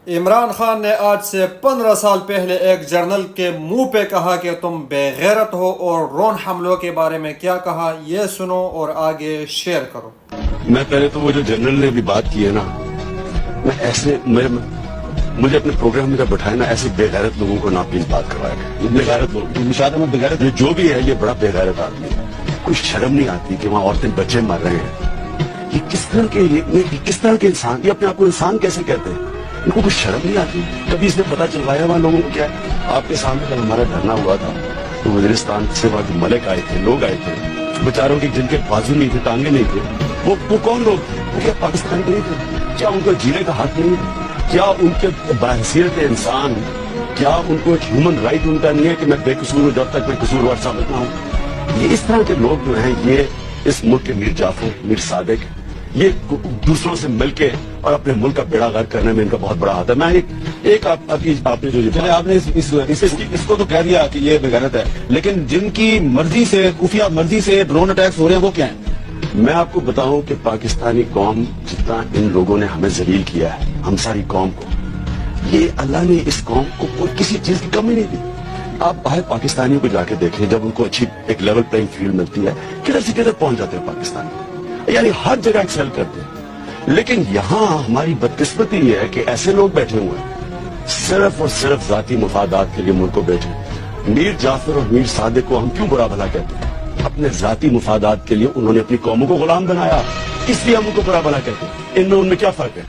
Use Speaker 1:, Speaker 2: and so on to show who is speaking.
Speaker 1: عمران خان نے آج سے 15 سال پہلے ایک جرنل کے منہ پہ کہا کہ تم بے غیرت ہو، اور ڈرون حملوں کے بارے میں کیا کہا یہ سنو اور آگے شیئر کرو۔
Speaker 2: میں پہلے تو وہ جو جنرل نے بھی بات کی ہے نا، میں ایسے مجھے اپنے پروگرام میں جب بٹھائے نا، ایسے بے غیرت لوگوں کو نہ پلیز بات کروایا گیا۔ بے غیرت لوگ نشاد میں بے غیرت جو بھی ہے، یہ بڑا بے غیرت آدمی ہے۔ کوئی شرم نہیں آتی کہ وہاں عورتیں بچے مر رہے ہیں۔ یہ کس طرح کے انسان، یہ اپنے آپ کو انسان کیسے کہتے ہیں؟ ان کو کچھ شرم نہیں آتی؟ کبھی اس نے پتا چلوایا وہاں لوگوں کو کیا ہے؟ آپ کے سامنے جب ہمارا دھرنا ہوا تھا تو وزیرستان سے وہاں جو ملک آئے تھے، لوگ آئے تھے بیچاروں کے، جن کے بازو نہیں تھے، ٹانگیں نہیں تھے، وہ کون لوگ تھے؟ وہ کیا پاکستانی نہیں تھے؟ کیا ان کو جینے کا حق نہیں ہے؟ کیا ان کے بحیثیت انسان، کیا ان کو ایک ہیومن رائٹ ان کا نہیں ہے کہ میں بے قصور ہوں جب تک میں قصوروار ثابت نہ ہوں؟ یہ اس طرح کے لوگ جو ہیں، یہ اس ملک کے میر جعفر، میر صادق، یہ دوسروں سے مل کے اور اپنے ملک کا بیڑا غرق کرنے میں ان کا بہت بڑا ہاتھ ہے۔ میں ایک آپ نے جو آپ نے اس کو تو کہہ دیا کہ یہ بے غیرت ہے، لیکن جن کی مرضی سے، خفیہ مرضی سے ڈرون اٹیکس ہو رہے ہیں، وہ کیا ہیں؟ میں آپ کو بتاؤں کہ پاکستانی قوم جتنا ان لوگوں نے ہمیں ذلیل کیا ہے، ہم ساری قوم کو، یہ اللہ نے اس قوم کو کوئی کسی چیز کی کمی نہیں دی۔ آپ باہر پاکستانیوں کو جا کے دیکھیں، جب ان کو اچھی ایک لیول پلینگ فیلڈ ملتی ہے، کدھر سے کدھر پہنچ جاتے ہیں پاکستانی، یعنی ہر جگہ ایکسل کرتے ہیں۔ لیکن یہاں ہماری بدقسمتی یہ ہے کہ ایسے لوگ بیٹھے ہوئے ہیں صرف اور صرف ذاتی مفادات کے لیے ملک کو بیٹھے۔ میر جعفر اور میر صادق کو ہم کیوں برا بھلا کہتے ہیں؟ اپنے ذاتی مفادات کے لیے انہوں نے اپنی قوموں کو غلام بنایا، اس لیے ہم ان کو برا بھلا کہتے ہیں۔ ان میں کیا فرق ہے؟